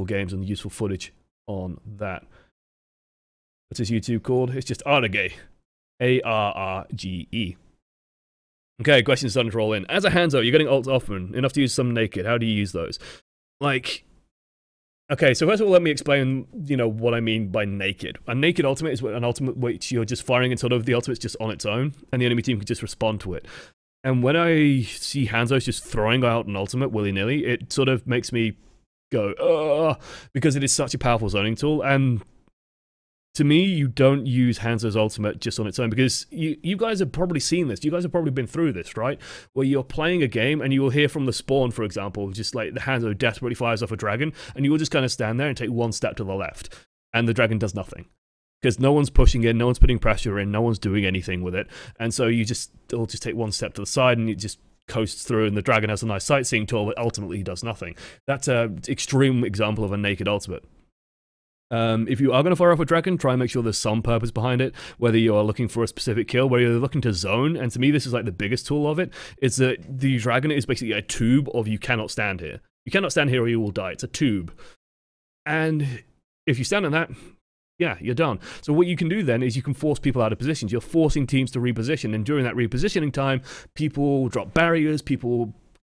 games and useful footage on that. What's his YouTube called? It's just Arrge. Arrge. Okay, questions starting to roll in. As a Hanzo, you're getting ults often, enough to use some naked. How do you use those? Like, okay, so first of all, let me explain, what I mean by naked. A naked ultimate is an ultimate which you're just firing and sort of the ultimate's just on its own, and the enemy team can just respond to it. And when I see Hanzo just throwing out an ultimate willy-nilly, it sort of makes me go, ugh, because it is such a powerful zoning tool, and to me, you don't use Hanzo's ultimate just on its own, because you guys have probably seen this. You guys have probably been through this, right? Where you're playing a game and you will hear from the spawn, for example, just like the Hanzo desperately fires off a dragon, and you will just kind of stand there and take one step to the left, and the dragon does nothing. Because no one's pushing in, no one's putting pressure in, no one's doing anything with it, and so it'll just take one step to the side, and it just coasts through, and the dragon has a nice sightseeing tool, but ultimately does nothing. That's an extreme example of a naked ultimate. If you are going to fire off a dragon, try and make sure there's some purpose behind it, whether you're looking for a specific kill, whether you're looking to zone, and to me this is like the biggest tool of it, is that the dragon is basically a tube of you cannot stand here. You cannot stand here or you will die. It's a tube. And if you stand on that, yeah, you're done. So what you can do then is you can force people out of positions. You're forcing teams to reposition, and during that repositioning time, people drop barriers, people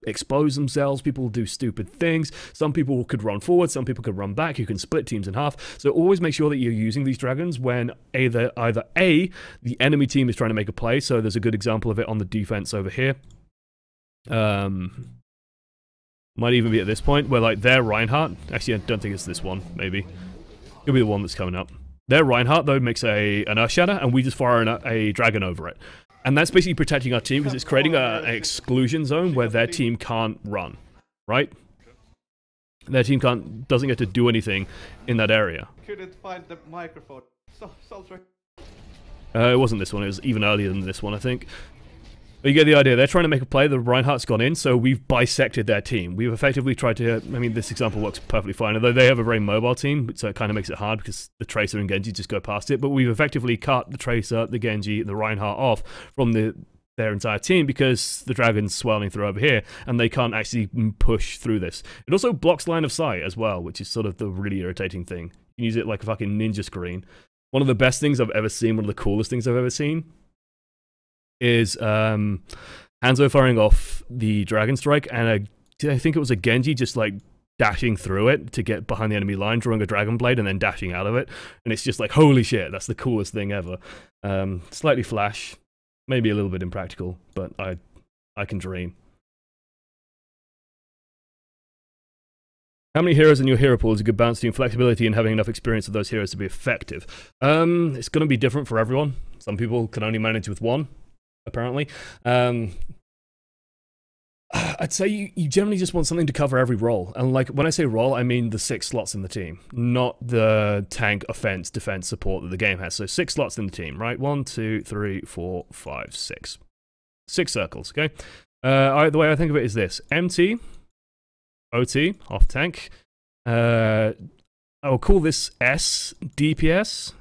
expose themselves, people do stupid things. Some people could run forward, some people could run back. You can split teams in half. So always make sure that you're using these dragons when either A, the enemy team is trying to make a play. So there's a good example of it on the defense over here. Might even be at this point where like their Reinhardt, actually I don't think it's this one, maybe. It'll be the one that's coming up. Their Reinhardt though makes an Earth Shatter, and we just fire a dragon over it. And that's basically protecting our team because it's creating an exclusion zone where their team can't run, right? Their team doesn't get to do anything in that area. Couldn't find the microphone. It wasn't this one, it was even earlier than this one, I think. But you get the idea. They're trying to make a play, the Reinhardt's gone in, so we've bisected their team. We've effectively tried to, I mean, this example works perfectly fine, although they have a very mobile team, so it kind of makes it hard because the Tracer and Genji just go past it, but we've effectively cut the Tracer, the Genji, the Reinhardt off from their entire team because the dragon's swelling through over here, and they can't actually push through this. It also blocks line of sight as well, which is sort of the really irritating thing. You can use it like a fucking ninja screen. One of the best things I've ever seen, one of the coolest things I've ever seen, is Hanzo firing off the Dragon Strike, and I think it was a Genji just like dashing through it to get behind the enemy line, drawing a Dragon Blade, and then dashing out of it. And it's just like, holy shit, that's the coolest thing ever. Slightly flash, maybe a little bit impractical, but I can dream. How many heroes in your hero pool is a good balance between flexibility and having enough experience of those heroes to be effective? It's going to be different for everyone. Some people can only manage with one, apparently. I'd say you generally just want something to cover every role. And like when I say role, I mean the 6 slots in the team, not the tank, offense, defense, support that the game has. So 6 slots in the team, right? 1, 2, 3, 4, 5, 6. 6 circles, okay? The way I think of it is this. MT, OT, off tank. I will call this S, DPS.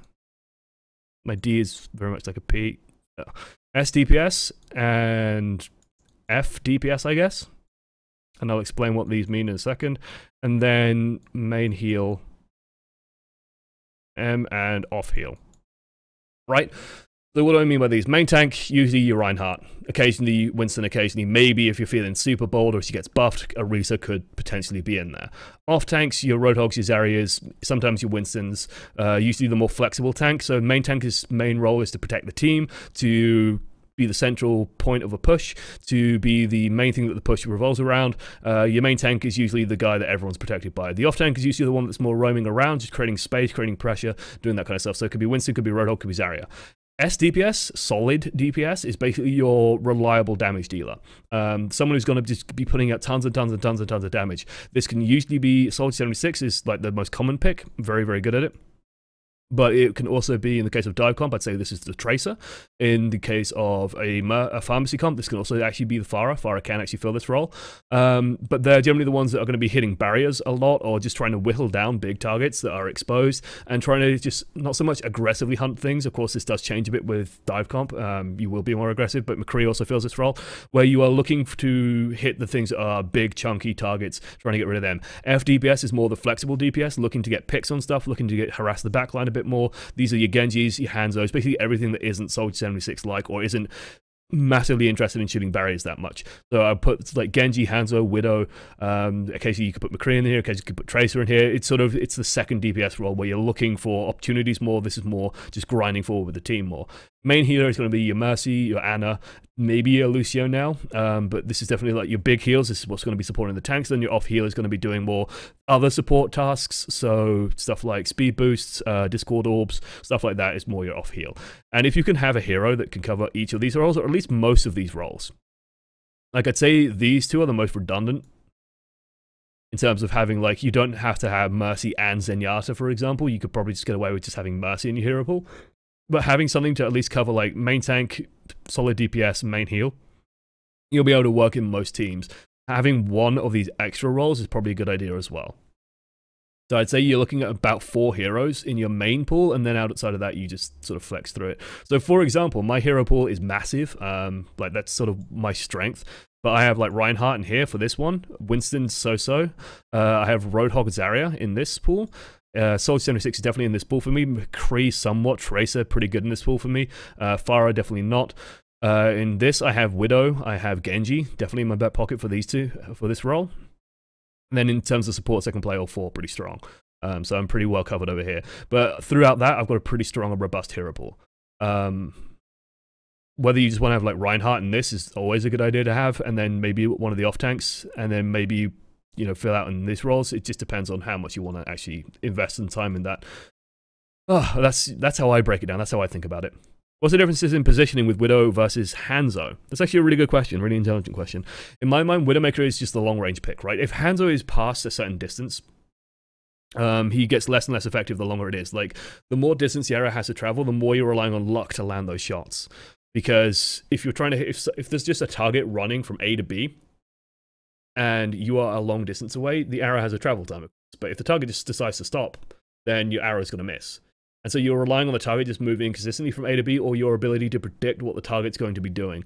My D is very much like a P. S, DPS, and F, DPS, I guess. And I'll explain what these mean in a second. And then main heal, M, and off heal. Right? So what do I mean by these? Main tank, usually your Reinhardt. Occasionally Winston, occasionally maybe if you're feeling super bold or if she gets buffed, a Risa could potentially be in there. Off tanks, your Roadhogs, your Zaryas, sometimes your Winstons, usually the more flexible tank. So main tank's main role is to protect the team, to be the central point of a push, to be the main thing that the push revolves around. Your main tank is usually the guy that everyone's protected by. The off tank is usually the one that's more roaming around, just creating space, creating pressure, doing that kind of stuff. So it could be Winston, could be Roadhog, could be Zarya. SDPS, solid DPS, is basically your reliable damage dealer. Someone who's going to just be putting out tons and tons and tons and tons of damage. This can usually be Solid 76 is like the most common pick. Very, very good at it. But it can also be, in the case of dive comp, I'd say this is the Tracer. In the case of a pharmacy comp, this can also actually be the Pharah. Pharah can actually fill this role. But they're generally the ones that are going to be hitting barriers a lot, or just trying to whittle down big targets that are exposed, and trying to just not so much aggressively hunt things. Of course, this does change a bit with dive comp. You will be more aggressive, but McCree also fills this role, where you are looking to hit the things that are big, chunky targets, trying to get rid of them. FDPS is more the flexible DPS, looking to get picks on stuff, looking to harass the backline a bit more. These are your Genjis, your Hanzos, basically everything that isn't Soldier 76 like, or isn't massively interested in shooting barriers that much. So I put like Genji, Hanzo, Widow. Occasionally you could put McCree in here. Occasionally you could put Tracer in here. It's the second DPS role where you're looking for opportunities more. This is more just grinding forward with the team more. Main healer is going to be your Mercy, your Ana, maybe your Lucio now, but this is definitely like your big heals. This is what's going to be supporting the tanks. Then your off healer is going to be doing more other support tasks, so stuff like speed boosts, Discord orbs, stuff like that is more your off heal. And if you can have a hero that can cover each of these roles, or at least most of these roles, like I'd say these two are the most redundant in terms of having, like, you don't have to have Mercy and Zenyatta, for example. You could probably just get away with just having Mercy in your hero pool. But having something to at least cover, like, main tank, solid DPS, main heal, you'll be able to work in most teams. Having one of these extra roles is probably a good idea as well. So I'd say you're looking at about 4 heroes in your main pool, and then outside of that, you just sort of flex through it. So, for example, my hero pool is massive. Like, that's sort of my strength. But I have, like, Reinhardt in here for this one. Winston's so-so. I have Roadhog Zarya in this pool. Soldier 76 is definitely in this pool for me. McCree somewhat. Tracer pretty good in this pool for me. Pharah definitely not. In this, I have Widow. I have Genji. Definitely in my back pocket for these two, for this role. And then in terms of supports, I can play all 4 pretty strong. So I'm pretty well covered over here. But throughout that, I've got a pretty strong and robust hero pool. Whether you just want to have like Reinhardt in this is always a good idea to have. And then maybe one of the off tanks. And then maybe, you know, fill out in these roles. It just depends on how much you want to actually invest some time in that. Oh, that's how I break it down. That's how I think about it. What's the differences in positioning with Widow versus Hanzo? That's actually a really good question, really intelligent question. In my mind, Widowmaker is just the long-range pick, right? If Hanzo is past a certain distance, he gets less and less effective the longer it is. Like, the more distance the arrow has to travel, the more you're relying on luck to land those shots. Because if you're trying to hit, if there's just a target running from A to B, and you are a long distance away, the arrow has a travel time. But if the target just decides to stop, then your arrow is going to miss. And so you're relying on the target just moving consistently from A to B, or your ability to predict what the target's going to be doing.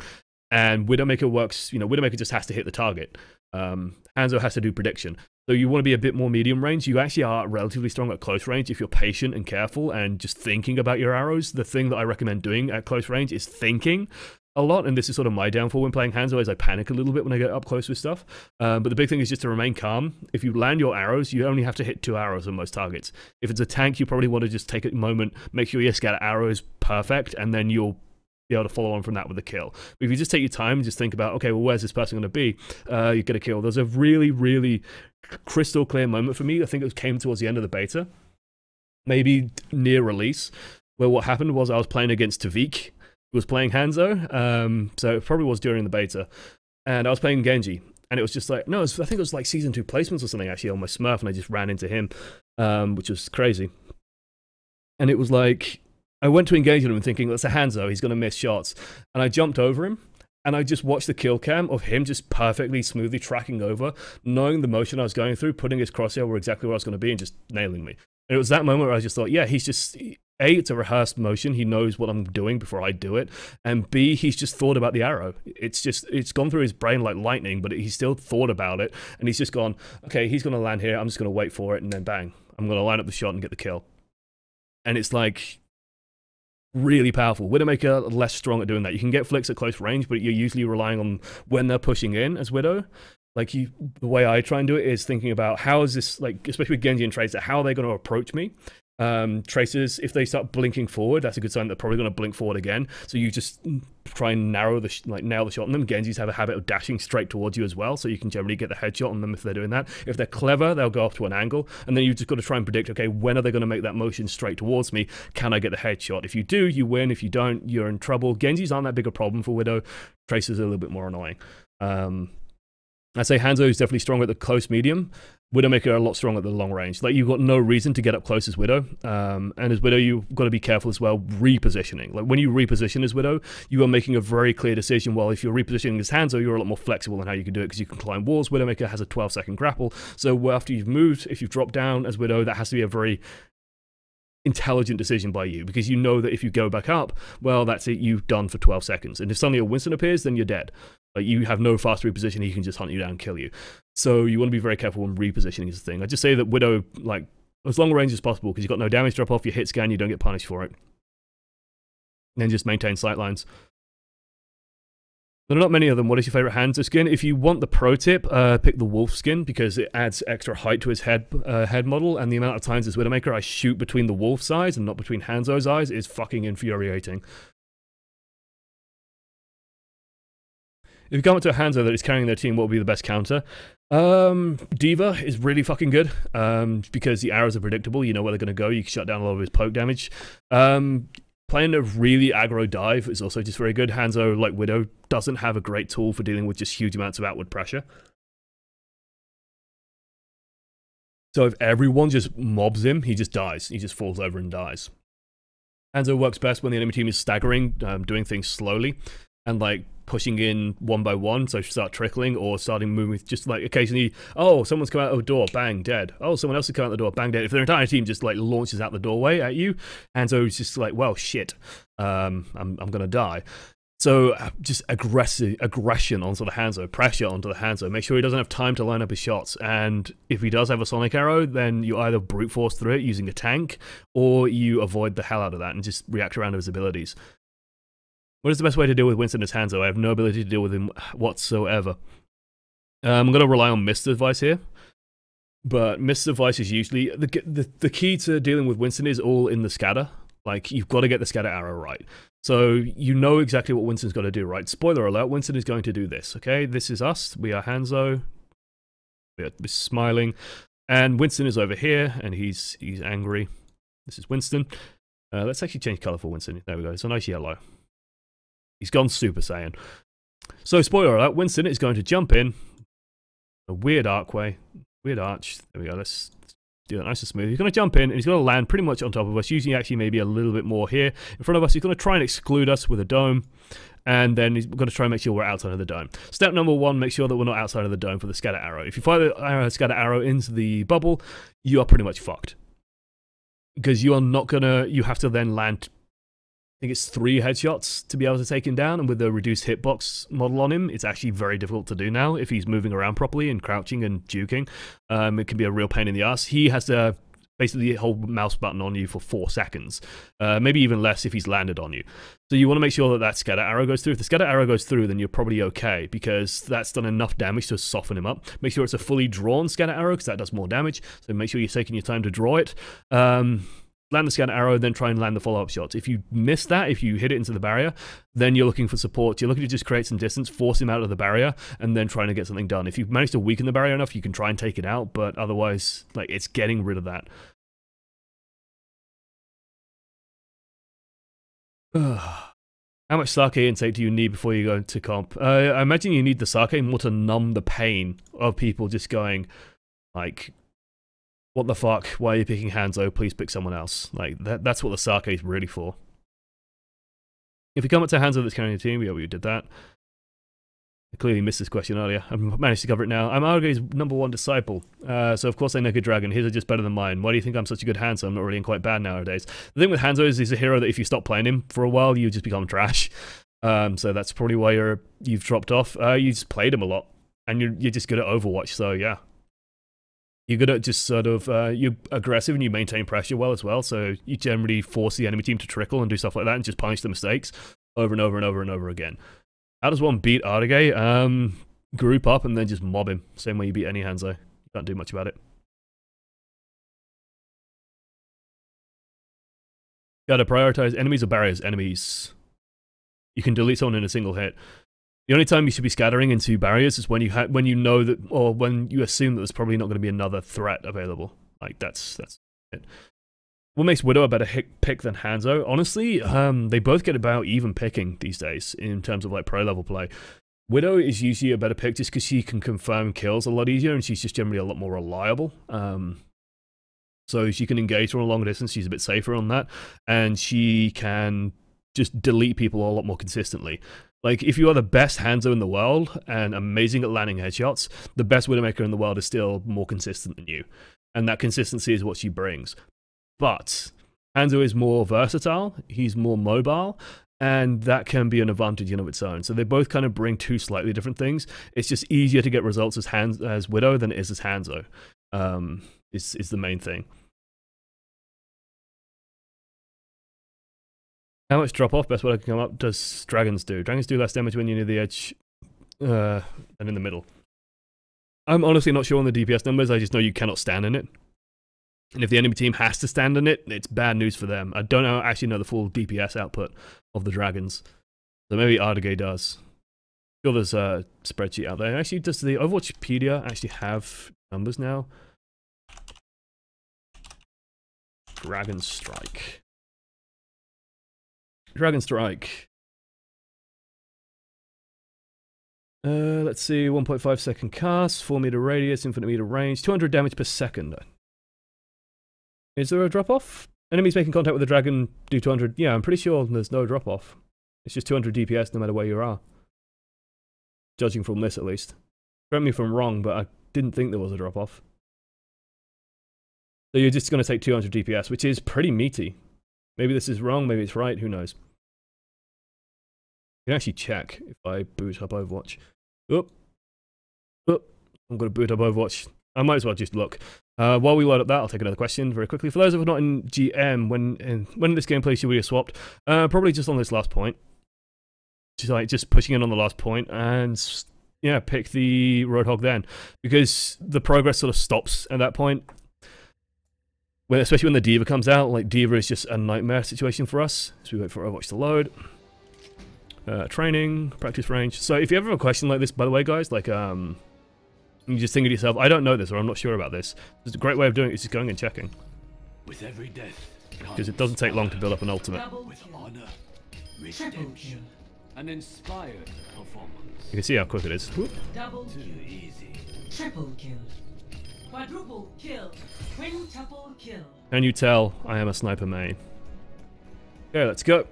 And Widowmaker works, you know, Widowmaker just has to hit the target. Hanzo has to do prediction. So you want to be a bit more medium range. You actually are relatively strong at close range if you're patient and careful and just thinking about your arrows. The thing that I recommend doing at close range is thinking a lot, and this is sort of my downfall when playing Hanzo, is I panic a little bit when I get up close with stuff. But the big thing is just to remain calm. If you land your arrows, you only have to hit 2 arrows on most targets. If it's a tank, you probably want to just take a moment, make sure your scatter arrow is perfect, and then you'll be able to follow on from that with a kill. But if you just take your time and just think about, okay, well, where's this person going to be? You get a kill. There's a really, really crystal clear moment for me. I think it came towards the end of the beta, maybe near release, where what happened was I was playing against Tavik, was playing Hanzo, so it probably was during the beta, and I was playing Genji, and it was just like, no, I think it was like Season 2 placements or something actually on my Smurf, and I just ran into him, which was crazy. And it was like, I went to engage with him thinking, that's a Hanzo, he's going to miss shots, and I jumped over him, and I just watched the kill cam of him just perfectly, smoothly tracking over, knowing the motion I was going through, putting his crosshair where exactly where I was going to be, and just nailing me. And it was that moment where I just thought, yeah, he's just... A, it's a rehearsed motion. He knows what I'm doing before I do it. And B, he's just thought about the arrow. It's gone through his brain like lightning, but he's still thought about it. And he's just gone, okay, he's going to land here. I'm just going to wait for it. And then bang, I'm going to line up the shot and get the kill. And it's like really powerful. Widowmaker less strong at doing that. You can get flicks at close range, but you're usually relying on when they're pushing in as Widow. Like, the way I try and do it is thinking about how is this, like, especially with Genji and Tracer, how are they going to approach me? Tracers, if they start blinking forward, that's a good sign they're probably going to blink forward again. So you just try and nail the shot on them. Genjis have a habit of dashing straight towards you as well, so you can generally get the headshot on them if they're doing that. If they're clever, they'll go off to an angle, and then you've just got to try and predict, okay, when are they going to make that motion straight towards me? Can I get the headshot? If you do, you win. If you don't, you're in trouble. Genjis aren't that big a problem for Widow. Tracers are a little bit more annoying. I'd say Hanzo is definitely stronger at the close medium. Widowmaker are a lot stronger at the long range. Like, you've got no reason to get up close as Widow. And as Widow, you've got to be careful as well repositioning. Like, when you reposition as Widow, you are making a very clear decision. While if you're repositioning as Hanzo, you're a lot more flexible in how you can do it because you can climb walls. Widowmaker has a 12-second grapple. So after you've moved, if you've dropped down as Widow, that has to be a very intelligent decision by you, because you know that if you go back up, well, that's it, you've done for 12 seconds. And if suddenly a Winston appears, then you're dead. Like, you have no fast reposition, he can just hunt you down and kill you. So you want to be very careful when repositioning is the thing. I just say that Widow, like, as long range as possible, because you've got no damage drop off, you hit scan, you don't get punished for it. And then just maintain sight lines. There are not many of them. What is your favorite Hanzo skin? If you want the pro tip, pick the wolf skin, because it adds extra height to his head model, and the amount of times as Widowmaker I shoot between the wolf's eyes and not between Hanzo's eyes is fucking infuriating. If you come up to a Hanzo that is carrying their team, what would be the best counter? Diva is really fucking good, because the arrows are predictable, you know where they're going to go, you can shut down a lot of his poke damage. Playing a really aggro dive is also just very good. Hanzo, like Widow, doesn't have a great tool for dealing with just huge amounts of outward pressure. So if everyone just mobs him, he just dies. He just falls over and dies. Hanzo works best when the enemy team is staggering, doing things slowly, and like pushing in one by one, so start trickling or starting moving, just like occasionally, oh, someone's come out of a door, bang, dead. Oh, someone else has come out the door, bang, dead. If their entire team just like launches out the doorway at you, Hanzo's just like, well, shit, I'm gonna die. So just aggression onto the Hanzo, pressure onto the Hanzo. Make sure he doesn't have time to line up his shots. And if he does have a sonic arrow, then you either brute force through it using a tank, or you avoid the hell out of that and just react around his abilities. What is the best way to deal with Winston as Hanzo? I have no ability to deal with him whatsoever. I'm going to rely on Mist advice here. But Mist advice is usually... The key to dealing with Winston is all in the scatter. Like, you've got to get the scatter arrow right. So, you know exactly what Winston's got to do, right? Spoiler alert, Winston is going to do this, okay? This is us. We are Hanzo. We're smiling. And Winston is over here, and he's angry. This is Winston. Let's actually change color for Winston. There we go. It's a nice yellow. He's gone Super Saiyan. So, spoiler alert, Winston is going to jump in a weird archway. Weird arch. There we go. Let's do that nice and smooth. He's going to jump in, and he's going to land pretty much on top of us, usually actually maybe a little bit more here in front of us. He's going to try and exclude us with a dome, and then he's going to try and make sure we're outside of the dome. Step number one, make sure that we're not outside of the dome for the scatter arrow. If you fire the scatter arrow into the bubble, you are pretty much fucked. Because you are not going to... You have to then land... I think it's 3 headshots to be able to take him down, and with the reduced hitbox model on him, it's actually very difficult to do now if he's moving around properly and crouching and juking. It can be a real pain in the ass. He has to basically hold mouse button on you for 4 seconds, maybe even less if he's landed on you. So you want to make sure that that scatter arrow goes through. If the scatter arrow goes through, then you're probably okay, because that's done enough damage to soften him up. Make sure it's a fully drawn scatter arrow, because that does more damage, so make sure you're taking your time to draw it. Land the scatter arrow, then try and land the follow-up shots. If you miss that, if you hit it into the barrier, then you're looking for support. You're looking to just create some distance, force him out of the barrier, and then trying to get something done. If you manage to weaken the barrier enough, you can try and take it out, but otherwise, like, it's getting rid of that. How much sake intake do you need before you go into comp? I imagine you need the sake more to numb the pain of people just going, like... What the fuck? Why are you picking Hanzo? Please pick someone else. Like, that's what the sake is really for. If you come up to Hanzo that's carrying a team, yeah, we did that. I clearly missed this question earlier. I've managed to cover it now. I'm Arrge's #1 disciple. So of course I make a dragon. His are just better than mine. Why do you think I'm such a good Hanzo? I'm not really quite bad nowadays. The thing with Hanzo is he's a hero that if you stop playing him for a while, you just become trash. So that's probably why you've dropped off. You just played him a lot. And you're just good at Overwatch, so yeah. You're good at just sort of, you're aggressive and you maintain pressure well as well, so you generally force the enemy team to trickle and do stuff like that and just punish the mistakes over and over and over and over again. How does one beat Arrge? Group up and then just mob him. Same way you beat any Hanzo. You can't do much about it. Gotta prioritize enemies or barriers? Enemies. You can delete someone in a single hit. The only time you should be scattering into barriers is when you know that, or when you assume that there's probably not going to be another threat available. Like, that's it. What makes Widow a better pick than Hanzo? Honestly, they both get about even picking these days in terms of like pro level play. Widow is usually a better pick just because she can confirm kills a lot easier, and she's just generally a lot more reliable. So she can engage from a long distance, she's a bit safer on that, and she can just delete people a lot more consistently. Like, if you are the best Hanzo in the world and amazing at landing headshots, the best Widowmaker in the world is still more consistent than you. And that consistency is what she brings. But Hanzo is more versatile, he's more mobile, and that can be an advantage in of its own. So they both kind of bring two slightly different things. It's just easier to get results as Widow than it is as Hanzo, is the main thing. How much drop off? Best way I can come up does dragons do? Dragons do less damage when you're near the edge than in the middle. I'm honestly not sure on the DPS numbers, I just know you cannot stand in it. And if the enemy team has to stand in it, it's bad news for them. I don't actually know the full DPS output of the dragons. So maybe Arrge does. I'm sure there's a spreadsheet out there. Actually, does the Overwatchpedia actually have numbers now? Dragon Strike. Dragon Strike. Let's see, 1.5 second cast, 4 meter radius, infinite meter range, 200 damage per second. Is there a drop off? Enemies making contact with the dragon do 200. Yeah, I'm pretty sure there's no drop off. It's just 200 DPS no matter where you are. Judging from this at least. Correct me if I'm wrong, but I didn't think there was a drop off. So you're just going to take 200 DPS, which is pretty meaty. Maybe this is wrong, maybe it's right, who knows. You can actually check if I boot up Overwatch. Oop. Oop. I'm going to boot up Overwatch. I might as well just look. While we load up that, I'll take another question very quickly. For those of you not in GM, when this gameplay should we have swapped? Probably just on this last point. Just pushing in on the last point and yeah, pick the Roadhog then. Because the progress sort of stops at that point. Especially when the Diva comes out, like Diva is just a nightmare situation for us. So we wait for Overwatch to load. Training, practice range. So if you ever have a question like this, by the way, guys, like you just think to yourself, I don't know this or I'm not sure about this. There's a great way of doing it is just going and checking. With every death, because it doesn't take long to build up an ultimate. With honor, redemption, an inspired performance. You can see how quick it is. Double Too easy. triple kill, quadruple kill, quintuple kill. Can you tell I am a sniper main? Okay, let's go.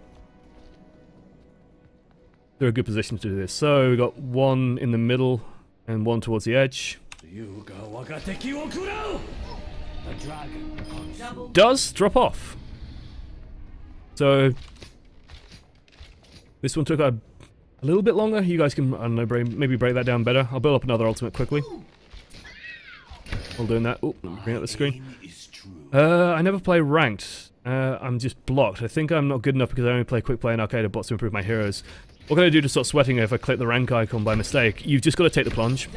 They're a good position to do this. So we got one in the middle and one towards the edge. The dragon does drop off. So this one took a little bit longer. You guys can, I don't know, maybe break that down better. I'll build up another ultimate quickly. While doing that, oh, let me bring up the screen. I never play ranked. I'm just blocked. I think I'm not good enough because I only play quick play and arcade bots to improve my heroes. What can I do to stop sweating if I click the rank icon by mistake? You've just got to take the plunge.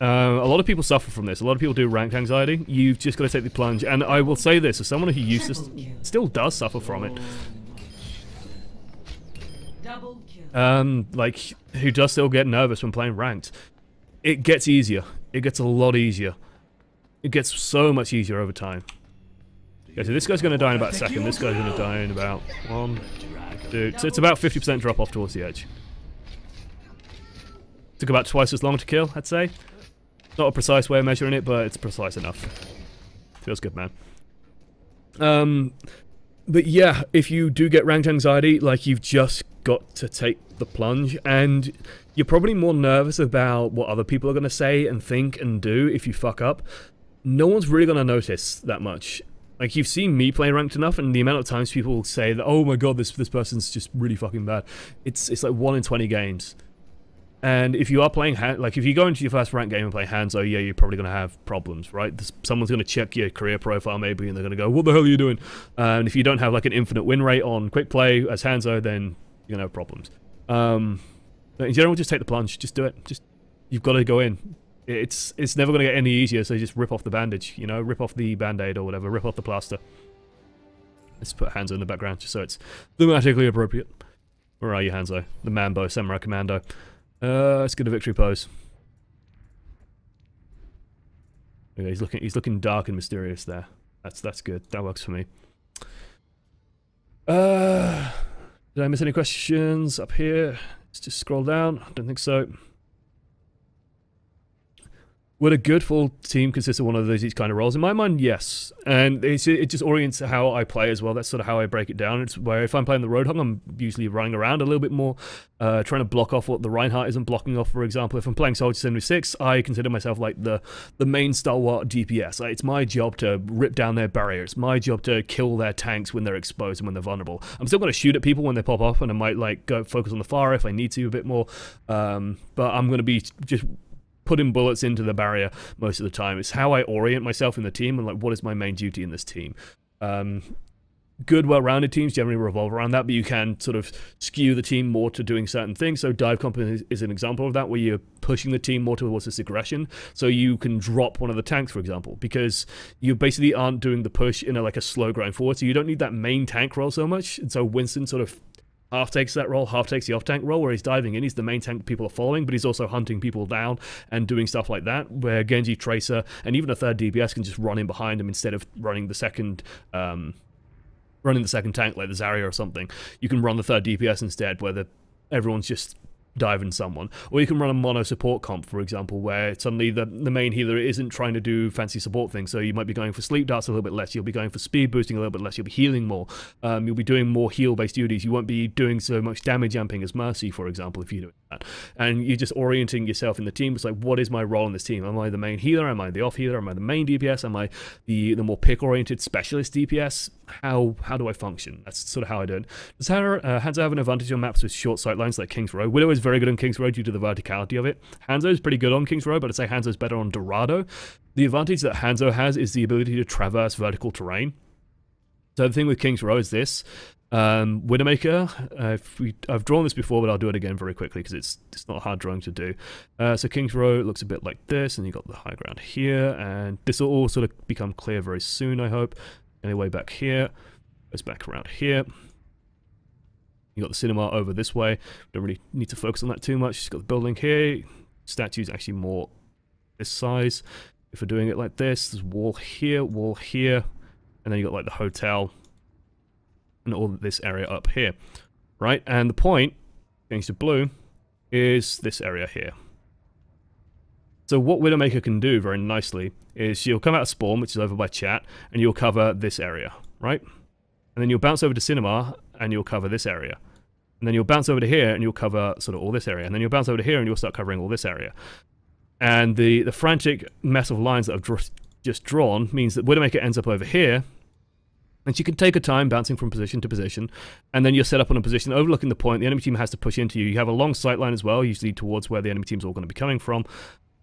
A lot of people suffer from this. A lot of people do ranked anxiety. You've just got to take the plunge. And I will say this, as someone who used to still does suffer from it. Like, who does still get nervous when playing ranked. It gets easier. It gets a lot easier. It gets so much easier over time. Okay, so this guy's going to die in about a second. This guy's going to die in about 1, 2. So it's about 50% drop off towards the edge. Took about twice as long to kill, I'd say. Not a precise way of measuring it, but it's precise enough. Feels good, man. But yeah, if you do get ranked anxiety, like, you've just got to take the plunge, and you're probably more nervous about what other people are going to say and think and do if you fuck up. No one's really going to notice that much. Like, you've seen me play ranked enough, and the amount of times people say that, oh my god, this person's just really fucking bad. It's like 1 in 20 games. And if you are playing, like, if you go into your first ranked game and play Hanzo, yeah, you're probably going to have problems, right? Someone's going to check your career profile maybe, and they're going to go, what the hell are you doing? And if you don't have, like, an infinite win rate on quick play as Hanzo, then you're going to have problems. But in general, just take the plunge. Just do it. You've got to go in. It's never going to get any easier, so just rip off the bandage, you know? Rip off the band-aid or whatever. Rip off the plaster. Let's put Hanzo in the background just so it's thematically appropriate. Where are you, Hanzo? The Mambo, Samurai Commando. Let's get a victory pose. Okay, he's looking dark and mysterious there. That's good. That works for me. Did I miss any questions up here? Let's just scroll down. I don't think so. Would a good full team consist of one of these kind of roles? In my mind, yes. And it just orients how I play as well. That's sort of how I break it down. It's where if I'm playing the Roadhog, I'm usually running around a little bit more, trying to block off what the Reinhardt isn't blocking off, for example. If I'm playing Soldier 76, I consider myself like the main stalwart DPS. It's my job to rip down their barrier. It's my job to kill their tanks when they're exposed and when they're vulnerable. I'm still going to shoot at people when they pop up, and I might like go focus on the far if I need to a bit more. But I'm going to be just putting bullets into the barrier most of the time. It's how I orient myself in the team and like what is my main duty in this team. Good, well-rounded teams generally revolve around that, but you can sort of skew the team more to doing certain things. So Dive Comp is an example of that, where you're pushing the team more towards this aggression. So you can drop one of the tanks, for example, because you basically aren't doing the push in like a slow grind forward. So you don't need that main tank role so much. And so Winston sort of half takes that role, half takes the off-tank role, where he's diving in. He's the main tank people are following, but he's also hunting people down and doing stuff like that, where Genji, Tracer, and even a third DPS can just run in behind him instead of running the second tank like the Zarya or something. You can run the third DPS instead, where everyone's just diving someone. Or you can run a mono support comp, for example, where suddenly the main healer isn't trying to do fancy support things. So you might be going for sleep darts a little bit less, you'll be going for speed boosting a little bit less, you'll be healing more, you'll be doing more heal based duties, you won't be doing so much damage amping as Mercy, for example, if you're doing that. And you're just orienting yourself in the team. It's like, what is my role in this team? Am I the main healer? Am I the off healer? Am I the main DPS? Am I the more pick oriented specialist DPS? How do I function? That's sort of how I do it. Does Hanzo have an advantage on maps with short sightlines like King's Row? Widow is very good on King's Row due to the verticality of it. Hanzo is pretty good on King's Row, but I'd say Hanzo's better on Dorado. The advantage that Hanzo has is the ability to traverse vertical terrain. So the thing with King's Row is this. Widowmaker, I've drawn this before, but I'll do it again very quickly because it's not a hard drawing to do. So King's Row looks a bit like this, and you've got the high ground here, and this will all sort of become clear very soon, I hope. Anyway, back here, goes back around here. You got the cinema over this way. Don't really need to focus on that too much. Just got the building here. Statue's actually more this size. If we're doing it like this, there's wall here, and then you got like the hotel and all this area up here, right? And the point, change to blue, is this area here. So what Widowmaker can do very nicely is she'll come out of spawn, which is over by chat, and you'll cover this area, right? And then you'll bounce over to cinema, and you'll cover this area. And then you'll bounce over to here, and you'll cover sort of all this area. And then you'll bounce over to here, and you'll start covering all this area. And the frantic mess of lines that I've just drawn means that Widowmaker ends up over here, and she can take her time bouncing from position to position, and then you're set up on a position overlooking the point. The enemy team has to push into you. You have a long sight line as well, usually towards where the enemy team's all going to be coming from.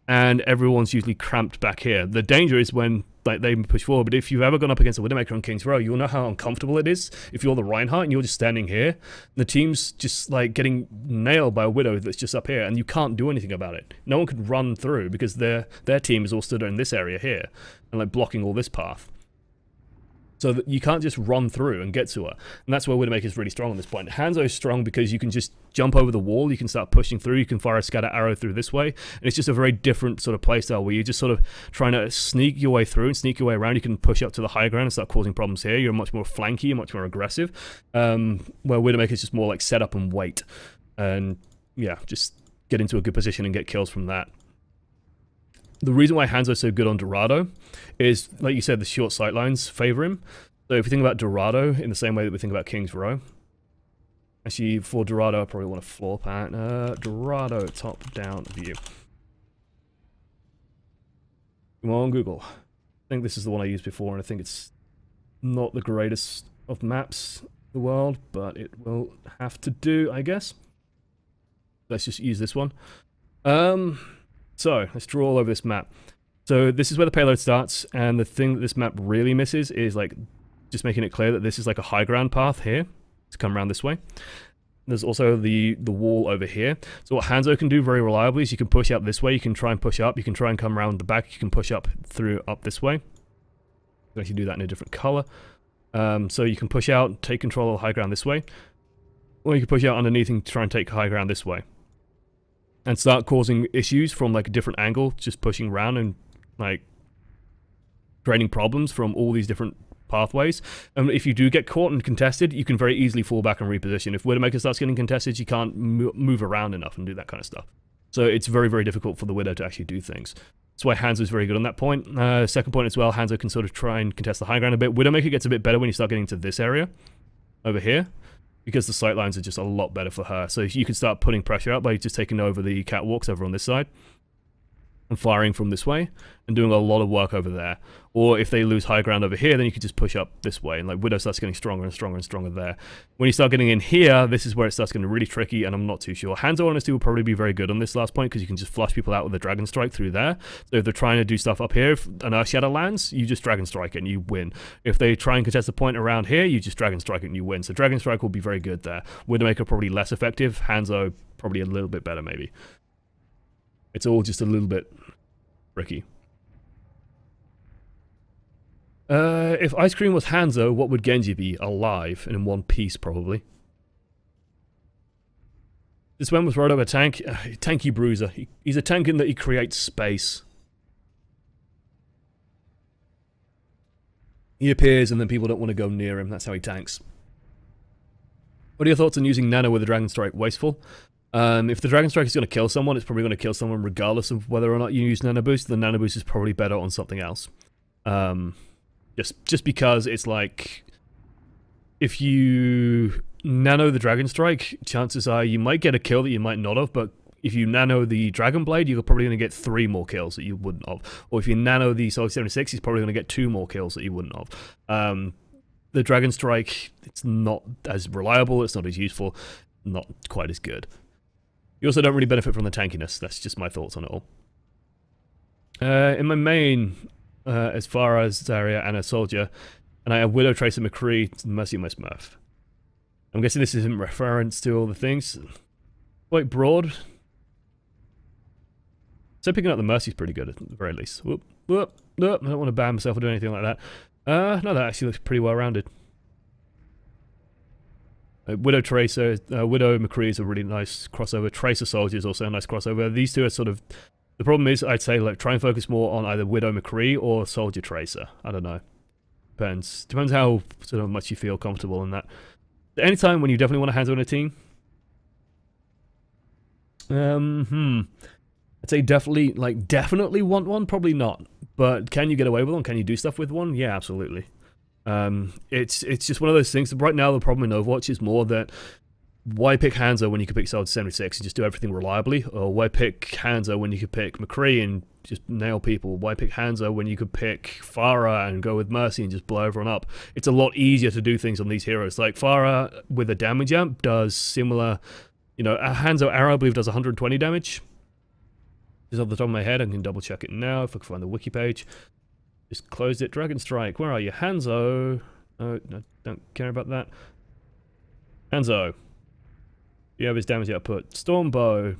And everyone's usually cramped back here. The danger is when like they push forward, but if you've ever gone up against a Widowmaker on King's Row, you'll know how uncomfortable it is if you're the Reinhardt and you're just standing here. The team's just like getting nailed by a Widow that's just up here, and you can't do anything about it. No one could run through because their team is all stood in this area here and like blocking all this path. So that you can't just run through and get to her. And that's where Widowmaker is really strong on this point. Hanzo is strong because you can just jump over the wall, you can start pushing through, you can fire a scatter arrow through this way, and it's just a very different sort of playstyle where you're just sort of trying to sneak your way through and sneak your way around. You can push up to the high ground and start causing problems here. You're much more flanky, you're much more aggressive, where Widowmaker is just more like set up and wait. And yeah, just get into a good position and get kills from that. The reason why Hanzo's so good on Dorado is, like you said, the short sightlines favor him. So if you think about Dorado in the same way that we think about King's Row, actually for Dorado I probably want a floor plan. Dorado top-down view. Come on, Google. I think this is the one I used before, and I think it's not the greatest of maps in the world, but it will have to do, I guess. Let's just use this one. So, let's draw all over this map. So, this is where the payload starts, and the thing that this map really misses is, like, just making it clear that this is like a high ground path here. Let's come around this way. There's also the wall over here. So what Hanzo can do very reliably is you can push out this way, you can try and push up, you can try and come around the back, you can push up this way. You can actually do that in a different color. So you can push out, take control of the high ground this way, or you can push out underneath and try and take high ground this way. And start causing issues from like a different angle, just pushing around and like creating problems from all these different pathways. And if you do get caught and contested, you can very easily fall back and reposition. If Widowmaker starts getting contested, you can't move around enough and do that kind of stuff. So it's very, very difficult for the Widow to actually do things. That's why Hanzo is very good on that point. Second point as well, Hanzo can sort of try and contest the high ground a bit. Widowmaker gets a bit better when you start getting to this area over here, because the sight lines are just a lot better for her. So you can start putting pressure out by just taking over the catwalks over on this side and firing from this way and doing a lot of work over there. Or if they lose high ground over here, then you can just push up this way, and like Widow starts getting stronger and stronger and stronger there. When you start getting in here, this is where it starts getting really tricky, and I'm not too sure. Hanzo honestly will probably be very good on this last point, because you can just flush people out with a Dragon Strike through there. So if they're trying to do stuff up here, if an Earth Shadow lands, you just Dragon Strike it and you win. If they try and contest the point around here, you just Dragon Strike it and you win. So Dragon Strike will be very good there. Widowmaker probably less effective. Hanzo probably a little bit better maybe. It's all just a little bit tricky. If Ice Cream was Hanzo, what would Genji be? Alive, and in one piece, probably. This one was Roto a tank? Tanky bruiser. He's a tank in that he creates space. He appears and then people don't want to go near him. That's how he tanks. What are your thoughts on using Nano with a Dragon Strike? Wasteful? If the Dragon Strike is going to kill someone, it's probably going to kill someone regardless of whether or not you use Nano Boost. The Nano Boost is probably better on something else. Just because it's like, if you nano the Dragon Strike, chances are you might get a kill that you might not have, but if you nano the Dragon Blade, you're probably going to get 3 more kills that you wouldn't have. Or if you nano the Soldier 76, he's probably going to get 2 more kills that you wouldn't have. The Dragon Strike, it's not as reliable, it's not as useful, not quite as good. You also don't really benefit from the tankiness. That's just my thoughts on it all. In my main, as far as Zarya and a Soldier, and I have Widow, Tracer, McCree, Mercy, my Smurf. I'm guessing this is in reference to all the things. Quite broad. So picking up the Mercy's pretty good at the very least. Whoop, whoop, whoop. I don't want to ban myself or do anything like that. No, that actually looks pretty well rounded. Widow Tracer, Widow McCree is a really nice crossover. Tracer Soldier is also a nice crossover. These two are sort of... The problem is, I'd say, like, try and focus more on either Widow McCree or Soldier Tracer. I don't know. Depends. Depends how sort of much you feel comfortable in that. Anytime when you definitely want to Hanzo in a team? I'd say definitely, like, definitely want one? Probably not. But can you get away with one? Can you do stuff with one? Yeah, absolutely. It's just one of those things. Right now, the problem in Overwatch is more that why pick Hanzo when you could pick Soldier 76 and just do everything reliably? Or why pick Hanzo when you could pick McCree and just nail people? Why pick Hanzo when you could pick Farah and go with Mercy and just blow everyone up? It's a lot easier to do things on these heroes. Like Farah with a damage amp does similar, you know, Hanzo Arrow I believe does 120 damage. Just off the top of my head, I can double check it now if I can find the wiki page. Just closed it. Dragon Strike, where are you? Hanzo. Oh, no, don't care about that. Hanzo. You have his damage output. Stormbow.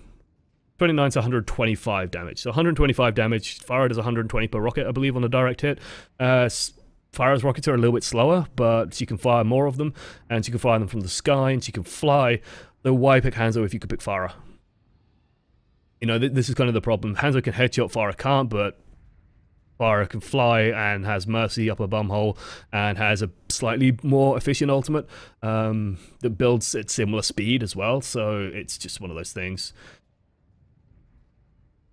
29 to 125 damage. So 125 damage. Farah does 120 per rocket, I believe, on a direct hit. Farah's rockets are a little bit slower, but she can fire more of them, and she can fire them from the sky, and she can fly. So why pick Hanzo if you could pick Farah? You know, this is kind of the problem. Hanzo can headshot, Farah can't, but Farah can fly and has Mercy up a bumhole and has a slightly more efficient ultimate that builds at similar speed as well, so it's just one of those things.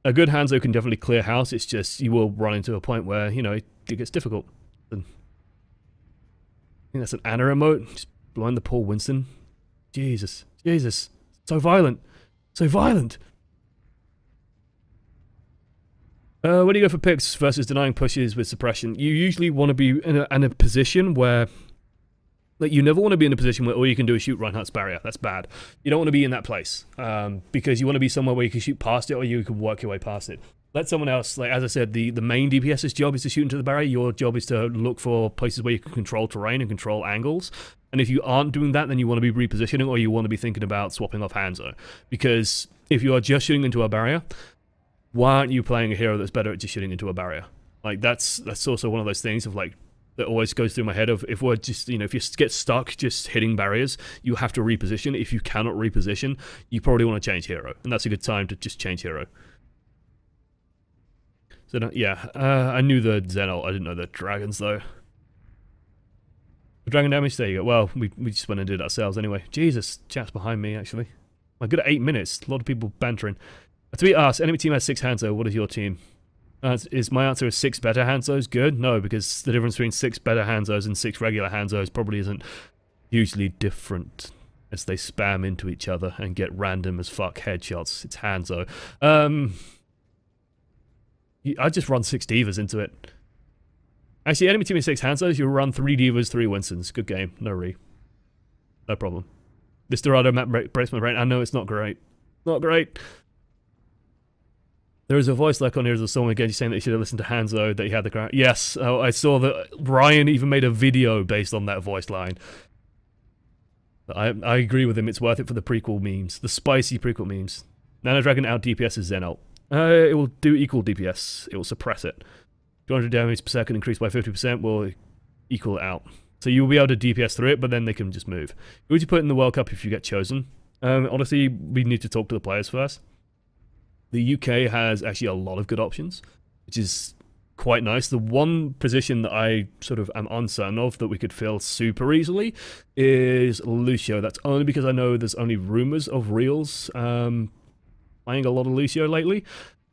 A good Hanzo can definitely clear house, it's just you will run into a point where, you know, it gets difficult. And I think that's an Ana emote, just blowing the poor Winston. Jesus, Jesus, so violent, so violent. When you go for picks versus denying pushes with suppression, you usually want to be in a position where, like, you never want to be in a position where all you can do is shoot Reinhardt's barrier. That's bad. You don't want to be in that place, because you want to be somewhere where you can shoot past it or you can work your way past it. Let someone else, like, as I said, the main DPS's job is to shoot into the barrier. Your job is to look for places where you can control terrain and control angles. And if you aren't doing that, then you want to be repositioning or you want to be thinking about swapping off Hanzo. Because if you are just shooting into a barrier, why aren't you playing a hero that's better at just shooting into a barrier? Like, that's also one of those things of, like, that always goes through my head of, if we're just, you know, if you get stuck just hitting barriers, you have to reposition. If you cannot reposition, you probably want to change hero. And that's a good time to just change hero. So, yeah, I knew the Zen ult, I didn't know the dragons, though. Dragon damage, there you go. Well, we just went and did it ourselves anyway. Jesus, chat's behind me, actually. My good at 8 minutes. A lot of people bantering. To be asked, enemy team has 6 Hanzo, what is your team? My answer is 6 better Hanzos good? No, because the difference between 6 better Hanzos and 6 regular Hanzos probably isn't hugely different as they spam into each other and get random as fuck headshots. It's Hanzo. I just run 6 Divas into it. Actually, enemy team is 6 Hanzos, you run 3 Divas, 3 Winstons. Good game. No re. No problem. This Dorado map breaks my brain. I know it's not great. Not great. There is a voice like on here as someone again saying that you should have listened to Hanzo, that he had the crowd. Yes, I saw that Ryan even made a video based on that voice line. I agree with him, it's worth it for the prequel memes. The spicy prequel memes. Nano Dragon out DPS is Zen ult. It will do equal DPS. It will suppress it. 200 damage per second increased by 50% will equal it out. So you'll be able to DPS through it, but then they can just move. Who would you put in the World Cup if you get chosen? Honestly, we need to talk to the players first. The UK has actually a lot of good options, which is quite nice. The one position that I sort of am uncertain of that we could fill super easily is Lucio. That's only because I know there's only rumors of Reels playing a lot of Lucio lately.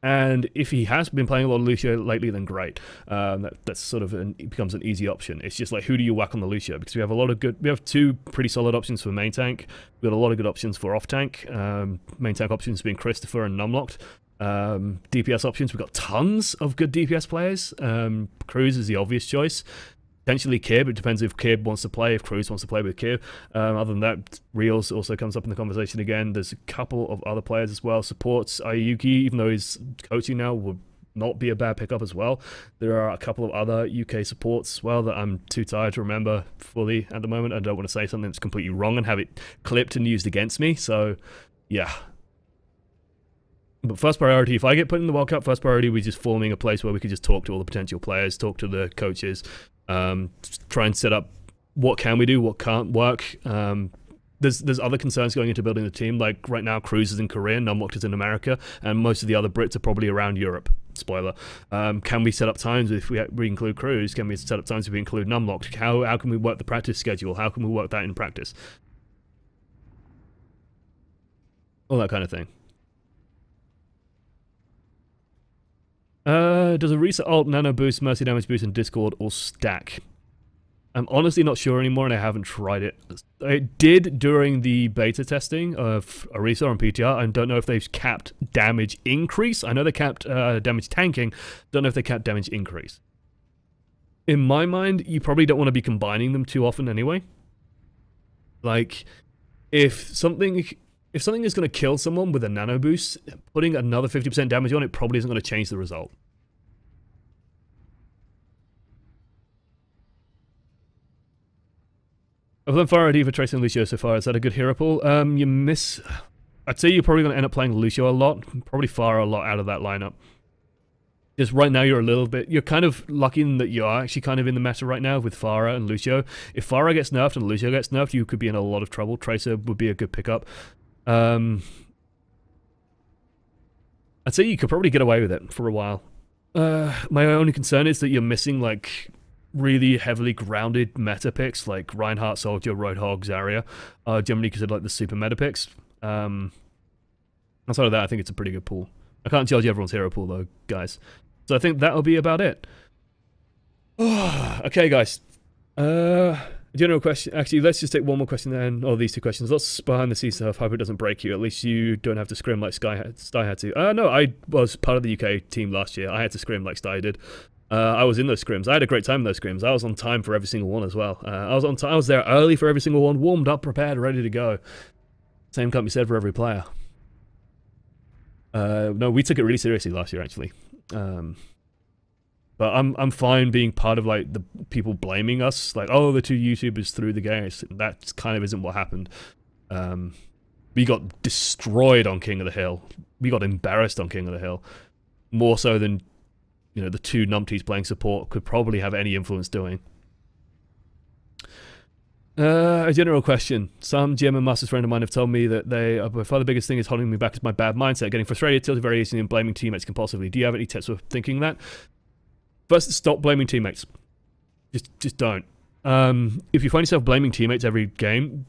And if he has been playing a lot of Lucio lately, then great. That's sort of it becomes an easy option. It's just like, who do you whack on the Lucio? Because we have a lot of good. We have 2 pretty solid options for main tank. We've got a lot of good options for off tank. Main tank options being Christopher and Numlocked. DPS options, we've got tons of good DPS players. Cruz is the obvious choice. Potentially Kib, it depends if Kib wants to play, if Cruz wants to play with Kib. Other than that, Reels also comes up in the conversation again. There's a couple of other players as well. Supports Ayuki, even though he's coaching now, would not be a bad pickup as well. There are a couple of other UK supports as well that I'm too tired to remember fully at the moment. I don't want to say something that's completely wrong and have it clipped and used against me, so yeah. But first priority, if I get put in the World Cup, first priority, we're just forming a place where we could just talk to all the potential players, talk to the coaches, try and set up what can we do, what can't work. There's other concerns going into building the team, like right now Cruz is in Korea, Numlocked is in America, and most of the other Brits are probably around Europe. Spoiler. Can we set up times if we include Cruz? Can we set up times if we include Numlocked? How can we work the practice schedule? How can we work that in practice? All that kind of thing. Does a reset ult, nano boost, mercy damage boost, and Discord all stack? I'm honestly not sure anymore, and I haven't tried it. It did during the beta testing of Arrge and PTR. I don't know if they've capped damage increase. I know they capped damage tanking. Don't know if they capped damage increase. In my mind, you probably don't want to be combining them too often anyway. Like, if something is going to kill someone with a nano boost, putting another 50% damage on it probably isn't going to change the result. I've learned far ID for tracing Lucio so far. Is that a good hero pool? You miss... I'd say you're probably going to end up playing Lucio a lot. Probably far a lot out of that lineup. Just right now you're a little bit... You're kind of lucky in that you are actually kind of in the meta right now with Pharah and Lucio. If Pharah gets nerfed and Lucio gets nerfed, you could be in a lot of trouble. Tracer would be a good pickup. I'd say you could probably get away with it for a while. My only concern is that you're missing, like, really heavily grounded meta picks, like Reinhardt, Soldier, Roadhog, Zarya, generally considered like the super meta picks. Outside of that, I think it's a pretty good pool. I can't judge everyone's hero pool, though, guys. So I think that'll be about it. Okay, guys. General question. Actually, let's just take one more question then. Or these 2 questions. Lots behind the scenes stuff. Hope it doesn't break you. At least you don't have to scrim like Sty had to. No, I was part of the UK team last year. I had to scrim like Sty did. I was in those scrims. I had a great time in those scrims. I was on time for every single one as well. I was on time. I was there early for every single one. Warmed up, prepared, ready to go. Same can't be said for every player. No, we took it really seriously last year, actually. But I'm fine being part of like the people blaming us, like, oh, the 2 YouTubers threw the games. That kind of isn't what happened. We got destroyed on King of the Hill. We got embarrassed on King of the Hill, more so than, you know, the 2 numpties playing support could probably have any influence doing. A general question. Some GM and Masters friend of mine have told me that by far the biggest thing is holding me back is my bad mindset. Getting frustrated, tilted very easily, and blaming teammates compulsively. Do you have any tips for thinking that? First, stop blaming teammates. Just don't. if you find yourself blaming teammates every game,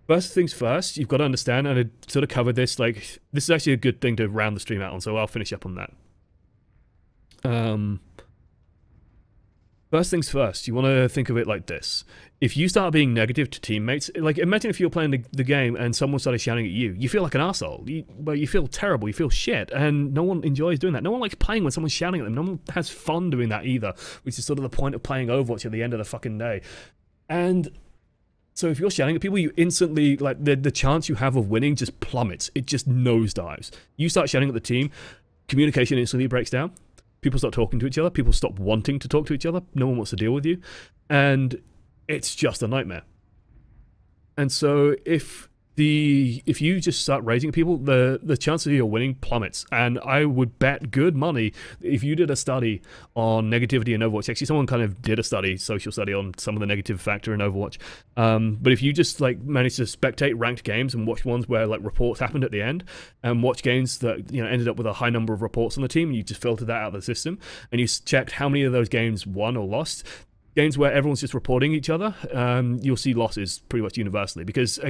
first things first, you've got to understand, and I sort of covered this, like, this is actually a good thing to round the stream out on, so I'll finish up on that. First things first, you want to think of it like this. If you start being negative to teammates, like, imagine if you're playing the game and someone started shouting at you. You feel like an arsehole. You feel terrible, you feel shit, and no one enjoys doing that. No one likes playing when someone's shouting at them. No one has fun doing that either, which is sort of the point of playing Overwatch at the end of the fucking day. And so if you're shouting at people, you instantly, like, the chance you have of winning just plummets. It just nosedives. You start shouting at the team, communication instantly breaks down. People stop talking to each other. People stop wanting to talk to each other. No one wants to deal with you. And it's just a nightmare. And so if you just start raising people, the chances of you winning plummets. And I would bet good money if you did a study on negativity in Overwatch. Actually, someone kind of did a social study on some of the negative factor in Overwatch. But if you just like managed to spectate ranked games and watch ones where like reports happened at the end, and watch games that ended up with a high number of reports on the team, and you just filtered that out of the system, and you checked how many of those games won or lost. Games where everyone's just reporting each other, you'll see losses pretty much universally, because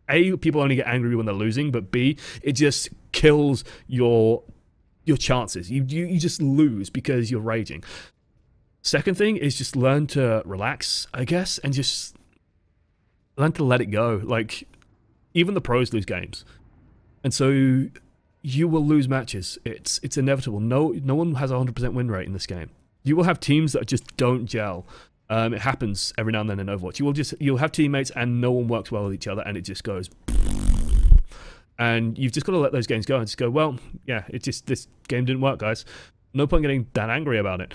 A, people only get angry when they're losing, but B, it just kills your chances. You just lose because you're raging. Second thing is just learn to relax, I guess, and just learn to let it go. Like, even the pros lose games. And so you will lose matches. It's inevitable. No one has a 100% win rate in this game. You will have teams that just don't gel. It happens every now and then in Overwatch. You'll have teammates and no one works well with each other, and it just goes. And you've just got to let those games go and just go, well, yeah, this game didn't work, guys. No point getting that angry about it.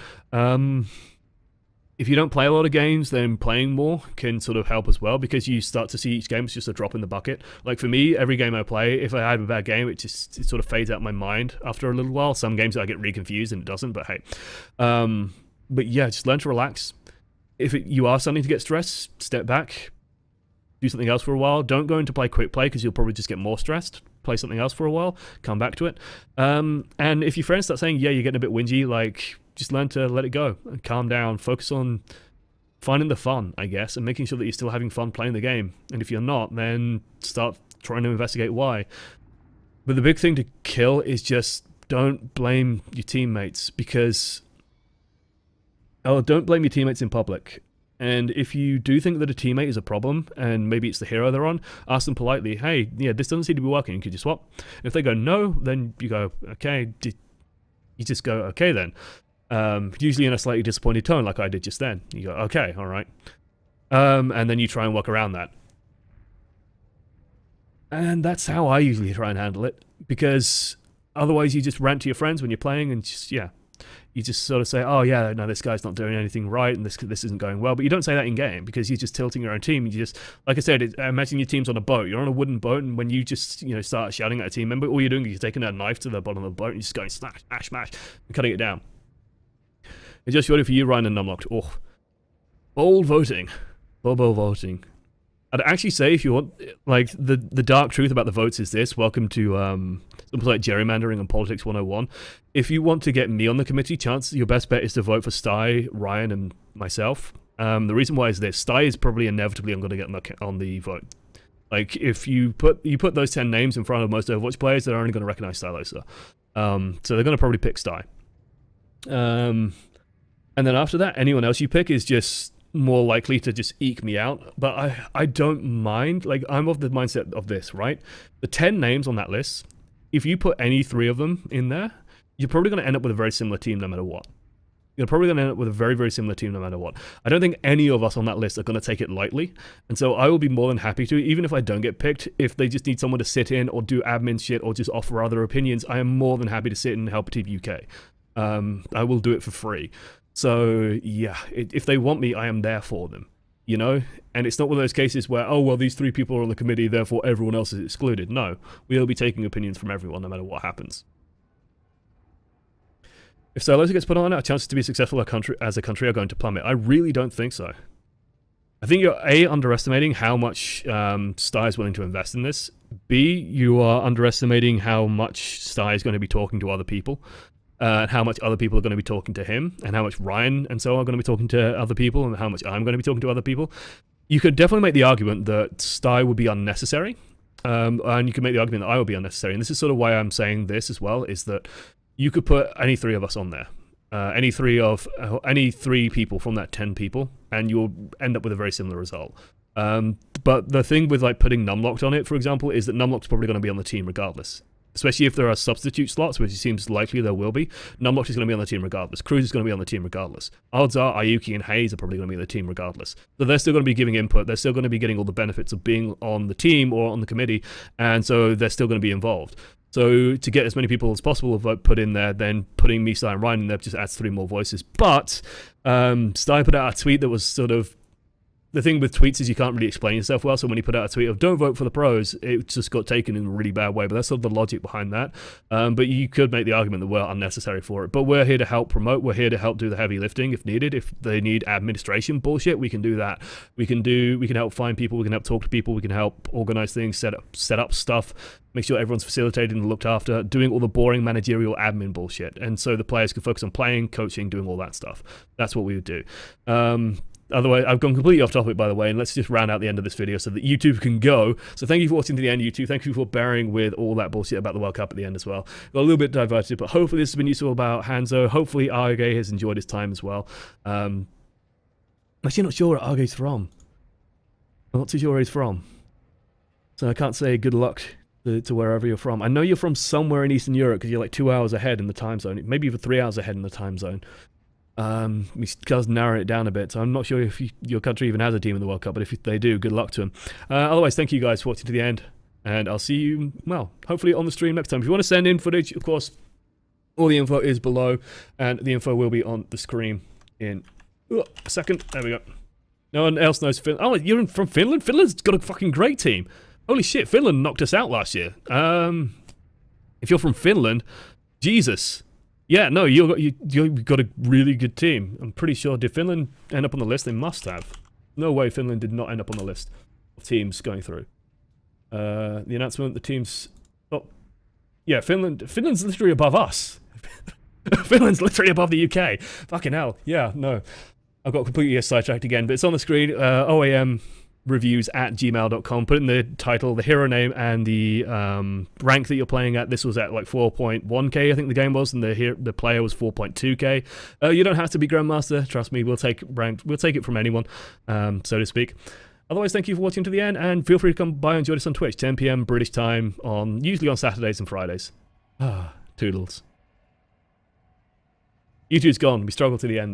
If you don't play a lot of games, then playing more can sort of help as well, because you start to see each game as just a drop in the bucket. Like for me, every game I play, if I have a bad game, it sort of fades out of my mind after a little while. Some games I get reconfused and it doesn't, but hey. But yeah, just learn to relax. If you are starting to get stressed, step back, do something else for a while. Don't go into quick play, because you'll probably just get more stressed. Play something else for a while, come back to it. And if your friends start saying, yeah, you're getting a bit whingy, like, just learn to let it go and calm down. Focus on finding the fun, I guess, and making sure that you're still having fun playing the game. And if you're not, then start trying to investigate why. But the big thing to kill is just don't blame your teammates, because... Oh, don't blame your teammates in public. And if you do think that a teammate is a problem, and maybe it's the hero they're on, ask them politely, hey, yeah, this doesn't seem to be working, could you swap? And if they go no, then you go, okay, you just go, okay then. Usually in a slightly disappointed tone, like I did just then. You go, okay, alright. And then you try and work around that. And that's how I usually try and handle it, because otherwise you just rant to your friends when you're playing, and just, yeah. You just sort of say, oh yeah, no, this guy's not doing anything right, and this isn't going well. But you don't say that in game, because you're just tilting your own team. You just, like I said, imagine your team's on a boat. You're on a wooden boat, and when you just start shouting at a team member, all you're doing is you're taking a knife to the bottom of the boat and you're just going smash, smash, smash, and cutting it down. It's just voted for you, Ryan and Numlocked. Oh, bold voting, bold voting. I'd actually say, if you want, like, the dark truth about the votes is this. Welcome to something like gerrymandering and politics 101. If you want to get me on the committee, your best bet is to vote for Sty, Ryan, and myself. The reason why is this: Sty is probably inevitably I'm going to get on the vote. Like, if you put those 10 names in front of most Overwatch players, they're only going to recognize Stylosa. So they're going to probably pick Sty. And then after that, anyone else you pick is just more likely to just eke me out. But I don't mind. Like, I'm of the mindset of this, right? The 10 names on that list, if you put any 3 of them in there, you're probably going to end up with a very similar team no matter what. You're probably going to end up with a very, very similar team no matter what. I don't think any of us on that list are going to take it lightly. And so I will be more than happy to, even if I don't get picked, if they just need someone to sit in or do admin shit or just offer other opinions, I am more than happy to sit and help Team UK. I will do it for free. So, yeah, if they want me, I am there for them, And it's not one of those cases where, oh, well, these 3 people are on the committee, therefore everyone else is excluded. No, we'll be taking opinions from everyone, no matter what happens. If Stylosa gets put on, our chances to be successful as a country are going to plummet. I really don't think so. I think you're, A, underestimating how much Sty is willing to invest in this. B, you are underestimating how much Sty is going to be talking to other people. and how much other people are going to be talking to him, and how much Ryan and so on are going to be talking to other people, and how much I'm going to be talking to other people, you could definitely make the argument that Sty would be unnecessary, and you could make the argument that I would be unnecessary. And this is sort of why I'm saying this as well, is that you could put any 3 of us on there. Any three people from that 10 people, and you'll end up with a very similar result. But the thing with like putting Numlocked on it, for example, is that Numlocked's probably going to be on the team regardless. Especially if there are substitute slots, which it seems likely there will be. Numlocked is going to be on the team regardless. Cruz is going to be on the team regardless. Odds are Ayuki and Hayes are probably going to be on the team regardless. So they're still going to be giving input. They're still going to be getting all the benefits of being on the team or on the committee, and so they're still going to be involved. So to get as many people as possible put in there, then putting me, Sty, and Ryan in there just adds 3 more voices. But Sty put out a tweet that was sort of... The thing with tweets is you can't really explain yourself well, so when he put out a tweet of don't vote for the pros, it just got taken in a really bad way, but that's sort of the logic behind that. But you could make the argument that we're unnecessary for it. But we're here to help promote, we're here to help do the heavy lifting if needed. If they need administration bullshit, we can do that. We can help find people, we can help talk to people, we can help organize things, set up stuff, make sure everyone's facilitated and looked after, doing all the boring managerial admin bullshit. And so the players can focus on playing, coaching, doing all that stuff. That's what we would do. Otherwise, I've gone completely off topic, by the way, and let's just round out the end of this video so that YouTube can go. So thank you for watching to the end, YouTube. Thank you for bearing with all that bullshit about the World Cup at the end as well. Got a little bit diverted, but hopefully this has been useful about Hanzo. Hopefully Arrge has enjoyed his time as well. I'm actually not sure where Arge's from. I'm not too sure where he's from. So I can't say good luck to wherever you're from. I know you're from somewhere in Eastern Europe because you're like 2 hours ahead in the time zone. Maybe even 3 hours ahead in the time zone. He does narrow it down a bit, so I'm not sure if your country even has a team in the World Cup, but if they do, good luck to them. Otherwise, thank you guys for watching to the end, and I'll see you, well, hopefully on the stream next time. If you want to send in footage, of course, all the info is below, and the info will be on the screen in a second. There we go. No one else knows Finland. Oh, you're from Finland? Finland's got a fucking great team. Holy shit, Finland knocked us out last year. If you're from Finland, Jesus. Yeah, no, you've got a really good team. I'm pretty sure. Did Finland end up on the list? They must have. No way Finland did not end up on the list of teams going through. The announcement, the teams... Oh, yeah, Finland's literally above us. Finland's literally above the UK. Fucking hell. Yeah, no. I've got completely sidetracked again, but it's on the screen. OAMreviews@gmail.com. Put in the title, the hero name, and the rank that you're playing at. This was at like 4.1k, I think the game was, and the player was 4.2k. You don't have to be Grandmaster. Trust me, we'll take ranked. We'll take it from anyone, so to speak. Otherwise, thank you for watching to the end, and feel free to come by and join us on Twitch, 10 PM British time, usually on Saturdays and Fridays. Toodles. YouTube's gone. We struggled to the end.